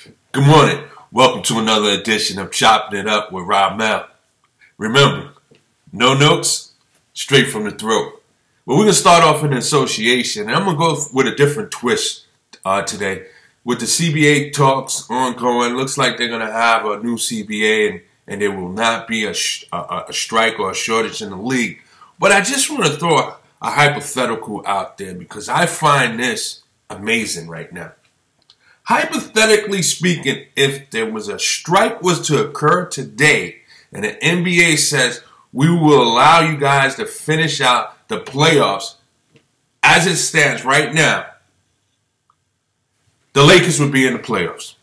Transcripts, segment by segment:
Good morning. Welcome to another edition of Choppin It Up with Ramel. Remember, no notes, straight from the throat. Well, we're going to start off in association, and I'm going to go with a different twist today. With the CBA talks ongoing, looks like they're going to have a new CBA, and there will not be a strike or a shortage in the league. But I just want to throw a hypothetical out there because I find this amazing right now. Hypothetically speaking, if there was a strike was to occur today and the NBA says we will allow you guys to finish out the playoffs as it stands right now, the Lakers would be in the playoffs.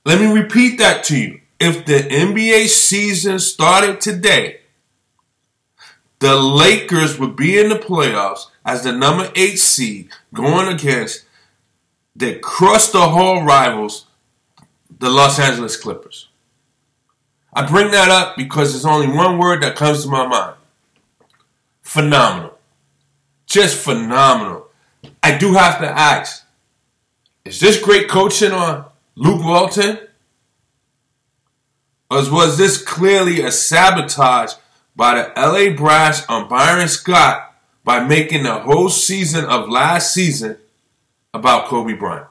Let me repeat that to you. If the NBA season started today, the Lakers would be in the playoffs as the number 8 seed going against the across-the-hall rivals, the Los Angeles Clippers. I bring that up because there's only one word that comes to my mind. Phenomenal. Just phenomenal. I do have to ask, is this great coaching on Luke Walton? Or was this clearly a sabotage by the LA Brass on Byron Scott by making the whole season of last season about Kobe Bryant?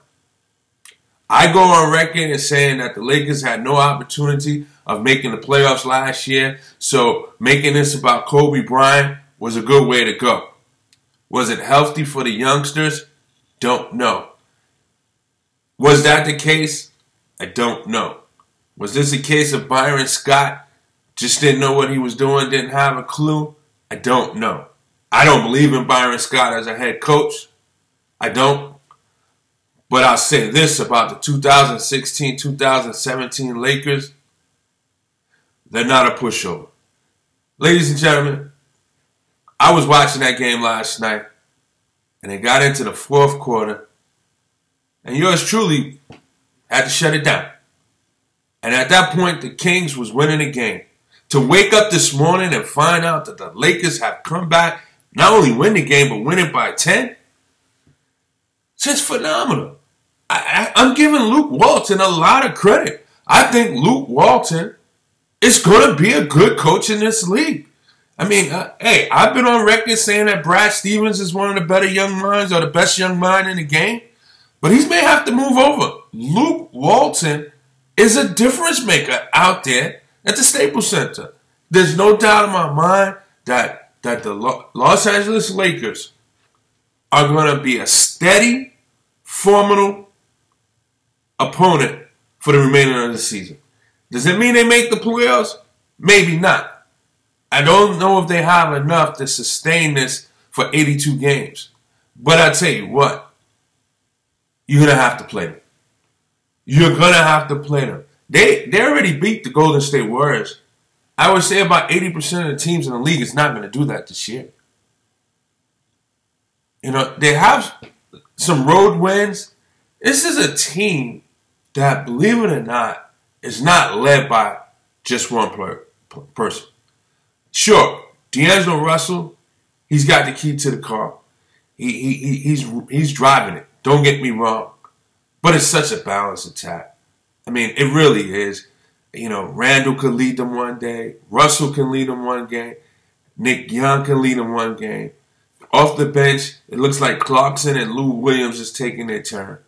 I go on record as saying that the Lakers had no opportunity of making the playoffs last year, so making this about Kobe Bryant was a good way to go. Was it healthy for the youngsters? Don't know. Was that the case? I don't know. Was this a case of Byron Scott just didn't know what he was doing, didn't have a clue? I don't know. I don't believe in Byron Scott as a head coach. I don't. But I'll say this about the 2016-2017 Lakers. They're not a pushover. Ladies and gentlemen, I was watching that game last night, and they got into the fourth quarter, and yours truly had to shut it down. And at that point, the Kings was winning the game. To wake up this morning and find out that the Lakers have come back, not only win the game, but win it by 10, it's just phenomenal. I'm giving Luke Walton a lot of credit. I think Luke Walton is going to be a good coach in this league. I mean, hey, I've been on record saying that Brad Stevens is one of the better young minds or the best young mind in the game, but he may have to move over. Luke Walton is a difference maker out there at the Staples Center. There's no doubt in my mind that the Los Angeles Lakers are going to be a steady, formidable opponent for the remainder of the season. Does it mean they make the playoffs? Maybe not. I don't know if they have enough to sustain this for 82 games. But I tell you what, you're going to have to play them. You're going to have to play them. They already beat the Golden State Warriors. I would say about 80% of the teams in the league is not going to do that this year. You know, they have some road wins. This is a team that, believe it or not, is not led by just one person. Sure, D'Angelo Russell, he's got the key to the car. He's driving it. Don't get me wrong. But it's such a balanced attack. I mean, it really is. You know, Randall could lead them one day. Russell can lead them one game. Nick Young can lead them one game. Off the bench, it looks like Clarkson and Lou Williams is taking their turn.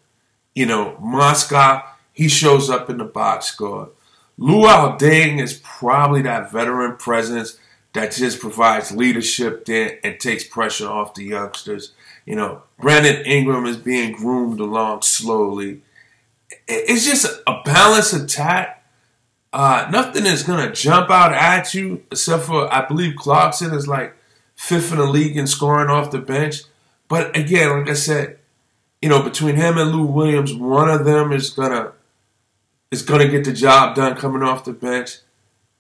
You know, Moscow, he shows up in the box score. Luol Deng is probably that veteran presence that just provides leadership there and takes pressure off the youngsters. You know, Brandon Ingram is being groomed along slowly. It's just a balanced attack. Nothing is going to jump out at you except for, I believe, Clarkson is like 5th in the league in scoring off the bench. But again, like I said, you know, between him and Lou Williams, one of them is gonna get the job done coming off the bench.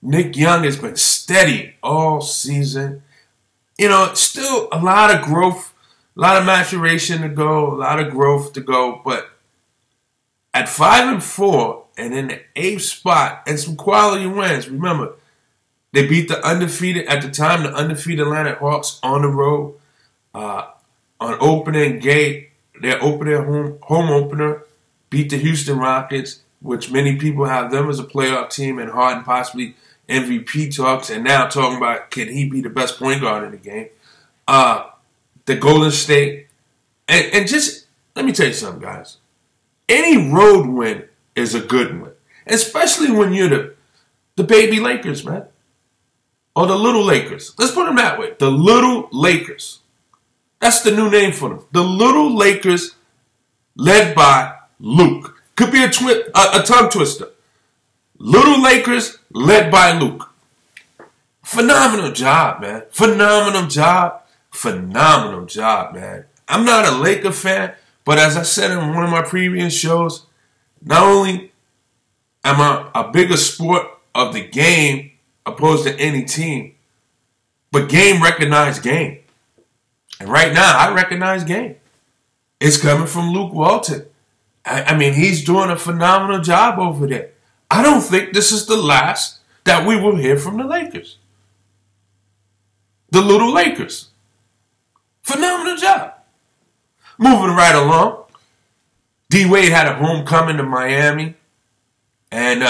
Nick Young has been steady all season. You know, still a lot of growth, a lot of maturation to go, a lot of growth to go. But at 5-4 and in the 8th spot and some quality wins, remember, they beat the undefeated, at the time, the undefeated Atlanta Hawks on the road on opening gate. Their opener home opener beat the Houston Rockets, which many people have them as a playoff team, and Harden possibly MVP talks, and now talking about can he be the best point guard in the game. The Golden State, and just let me tell you something, guys. Any road win is a good win, especially when you're the baby Lakers, man, or the little Lakers. Let's put them that way. The little Lakers. That's the new name for them. The little Lakers, led by Luke. Could be a tongue twister. Little Lakers, led by Luke. Phenomenal job, man. Phenomenal job. Phenomenal job, man. I'm not a Laker fan, but as I said in one of my previous shows, not only am I a bigger sport of the game opposed to any team, but game recognized game. And right now, I recognize game. It's coming from Luke Walton. I mean, he's doing a phenomenal job over there. I don't think this is the last that we will hear from the Lakers. The little Lakers. Phenomenal job. Moving right along. D-Wade had a homecoming to Miami. And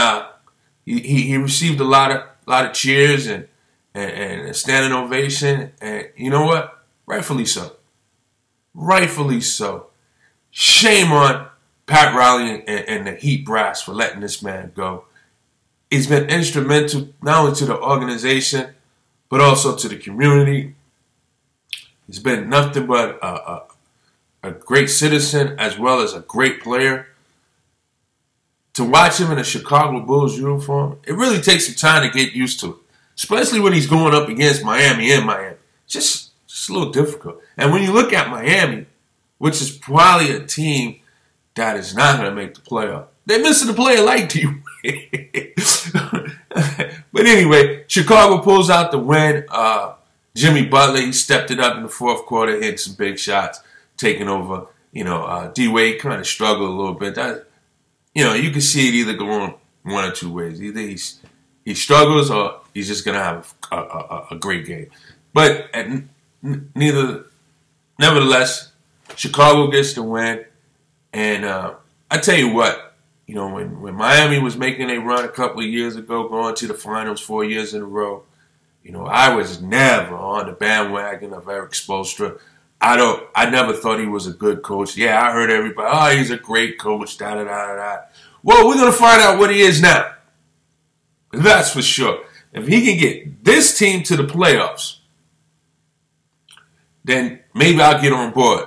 he received a lot of cheers and a standing ovation. And you know what? Rightfully so. Rightfully so. Shame on Pat Riley and the Heat brass for letting this man go. He's been instrumental not only to the organization, but also to the community. He's been nothing but a great citizen as well as a great player. To watch him in a Chicago Bulls uniform, it really takes some time to get used to it, especially when he's going up against Miami in Miami. Just a little difficult. And when you look at Miami, which is probably a team that is not going to make the playoff, they're missing a player like D-Wade. But anyway, Chicago pulls out the win. Jimmy Butler, he stepped it up in the fourth quarter, hit some big shots, taking over. D-Wade kind of struggled a little bit. You can see it either going one or two ways. Either he struggles or he's just going to have a great game. But nevertheless, Chicago gets the win. And I tell you what, when Miami was making a run a couple of years ago, going to the finals 4 years in a row, I was never on the bandwagon of Eric Spoelstra. I never thought he was a good coach. Yeah, I heard everybody, he's a great coach, da-da-da-da-da. Well, we're going to find out what he is now. That's for sure. If he can get this team to the playoffs, then maybe I'll get on board.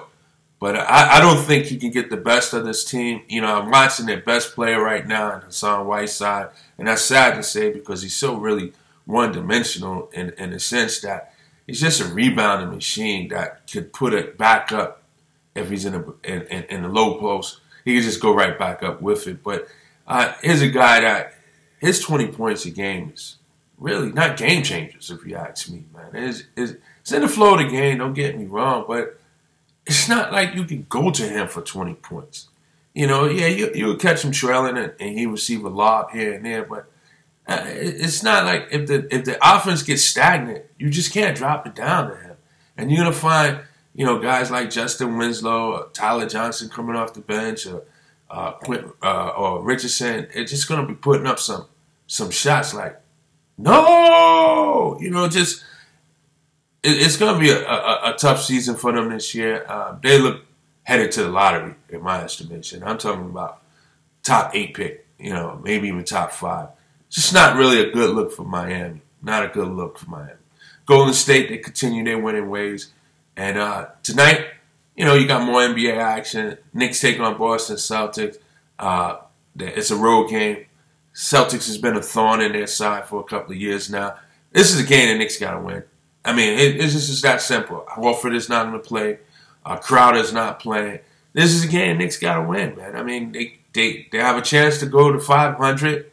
But I don't think he can get the best of this team. I'm watching their best player right now, Hassan Whiteside, and that's sad to say because he's so really one-dimensional in the sense that he's just a rebounding machine that could put it back up if he's in the low post. He could just go right back up with it. But here's a guy that his 20 points a game is really not game changers, if you ask me, man. It's in the flow of the game, don't get me wrong, but it's not like you can go to him for 20 points. You'll catch him trailing and he receive a lob here and there, but it's not like if the offense gets stagnant, you just can't drop it down to him. And you're going to find, guys like Justin Winslow, or Tyler Johnson coming off the bench, or Richardson, it's just going to be putting up some shots like, no! It's going to be a tough season for them this year. They look headed to the lottery, in my estimation. I'm talking about top 8 pick, maybe even top 5. Just not really a good look for Miami. Not a good look for Miami. Golden State, they continue their winning ways. And tonight, you got more NBA action. Knicks taking on Boston Celtics. It's a road game. Celtics has been a thorn in their side for a couple of years now. This is a game the Knicks got to win. I mean, it's just that simple. Horford is not going to play. Crowder's not playing. This is a game Knicks got to win, man. I mean, they have a chance to go to 500.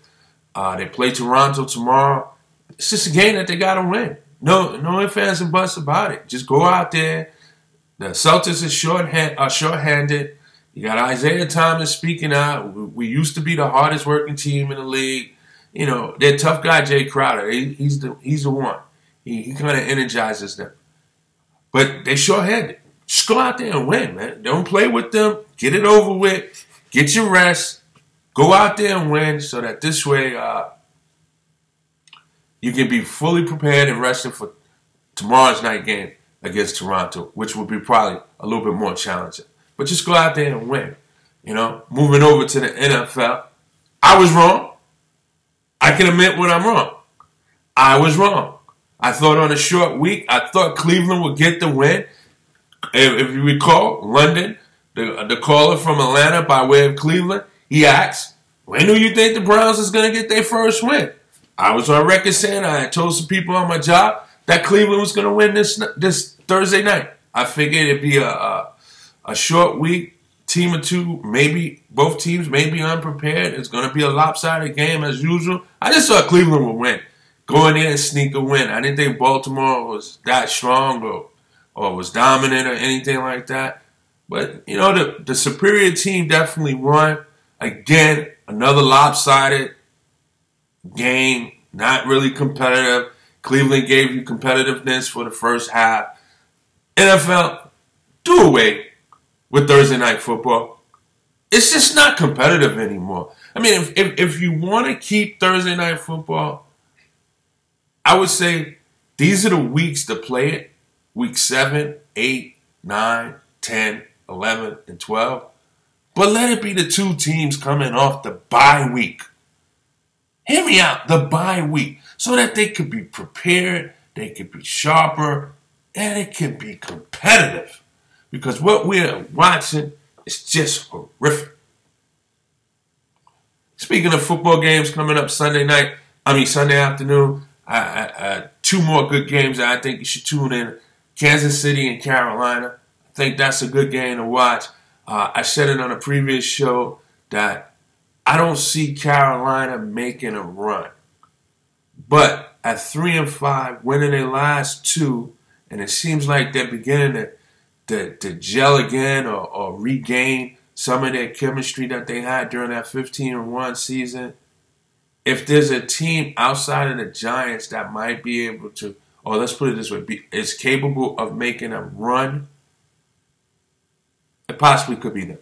They play Toronto tomorrow. It's just a game that they got to win. No ifs, ands, and buts about it. Just go out there. The Celtics are shorthanded. You got Isaiah Thomas speaking out. We used to be the hardest working team in the league. Their tough guy, Jay Crowder. He's the one. He kind of energizes them. But they shorthanded. Just go out there and win, man. Don't play with them. Get it over with. get your rest, go out there and win so that this way you can be fully prepared and rested for tomorrow's night game against Toronto, which will be probably a little bit more challenging. But just go out there and win. You know, moving over to the NFL, I was wrong. I can admit when I'm wrong. I was wrong. I thought on a short week, I thought Cleveland would get the win. If you recall, London, the caller from Atlanta by way of Cleveland, he asked, when do you think the Browns is going to get their first win? I was on record saying I had told some people on my job that Cleveland was going to win this Thursday night. I figured it'd be a short week, team or two, maybe both teams may be unprepared. It's going to be a lopsided game as usual. I just thought Cleveland would win. Go in there and sneak a win. I didn't think Baltimore was that strong or was dominant or anything like that. But, you know, the superior team definitely won. Again, another lopsided game, not really competitive. Cleveland gave you competitiveness for the first half. NFL, do away with Thursday night football. It's just not competitive anymore. I mean, if you want to keep Thursday night football, I would say these are the weeks to play it. Week 7, 8, 9, 10, 11, and 12. But let it be the two teams coming off the bye week. Hear me out, the bye week. So that they could be prepared, they could be sharper, and it can be competitive. Because what we're watching is just horrific. Speaking of football games coming up Sunday afternoon, two more good games that I think you should tune in. Kansas City and Carolina. I think that's a good game to watch. I said it on a previous show that I don't see Carolina making a run. But at 3-5, winning their last two, and it seems like they're beginning to gel again or regain some of their chemistry that they had during that 15-1 season. If there's a team outside of the Giants that might be able to, or let's put it this way, is capable of making a run, it possibly could be them.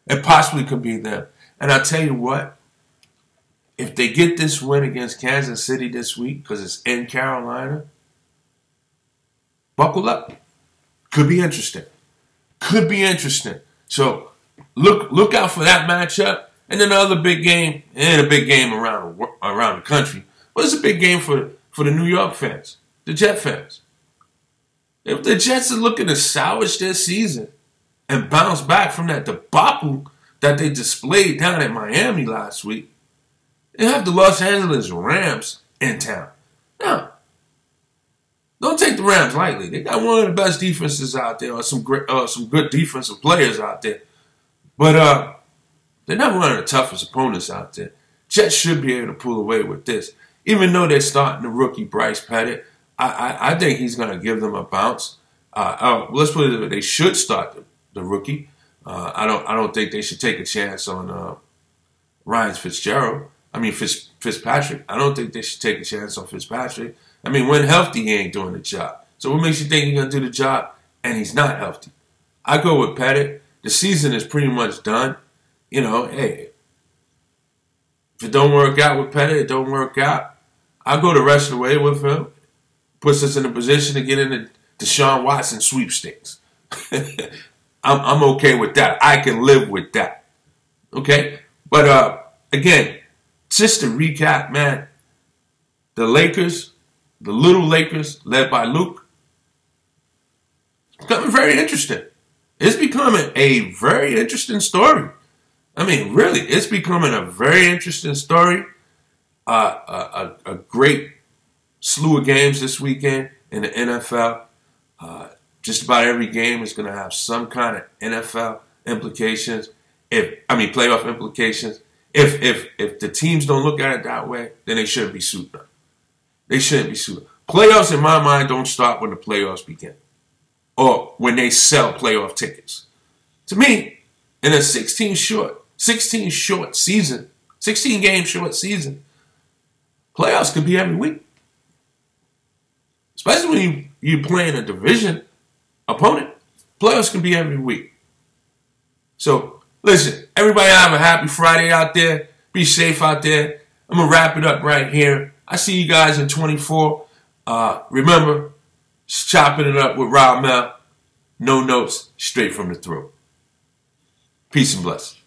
It possibly could be them. And I'll tell you what, if they get this win against Kansas City this week, because it's in Carolina, buckle up. Could be interesting. Could be interesting. So look out for that matchup. And then the other big game, and a big game around the country, but it's a big game for the New York fans, the Jet fans. If the Jets are looking to salvage their season and bounce back from that debacle that they displayed down in Miami last week, they have the Los Angeles Rams in town. Now, don't take the Rams lightly. They got one of the best defenses out there, or some good defensive players out there. But they're not one of the toughest opponents out there. Jets should be able to pull away with this. Even though they're starting the rookie Bryce Pettit, I think he's going to give them a bounce. Let's put it this way, they should start the rookie. I don't think they should take a chance on Ryan Fitzpatrick. I don't think they should take a chance on Fitzpatrick. I mean, when healthy, he ain't doing the job. So what makes you think he's going to do the job and he's not healthy? I go with Pettit. The season is pretty much done. You know, hey, if it don't work out with Pettit, it don't work out. I'll go the rest of the way with him. Puts us in a position to get into Deshaun Watson sweepstakes. I'm okay with that. I can live with that. Okay? But, again, just to recap, man, the Lakers, the little Lakers, led by Luke, it's becoming very interesting. It's becoming a very interesting story. I mean, really, it's becoming a very interesting story. A great slew of games this weekend in the NFL. Just about every game is going to have some kind of NFL implications. Playoff implications. If the teams don't look at it that way, then they shouldn't be suited up. They shouldn't be suited up. Playoffs, in my mind, don't start when the playoffs begin or when they sell playoff tickets. To me, in a 16 game short season, playoffs could be every week. Especially when you're playing a division opponent, playoffs can be every week. So Listen, everybody have a happy Friday out there. Be safe out there. I'm going to wrap it up right here. I see you guys in 24. Remember, chopping it up with Ramel. No notes, straight from the throat. Peace and blessings.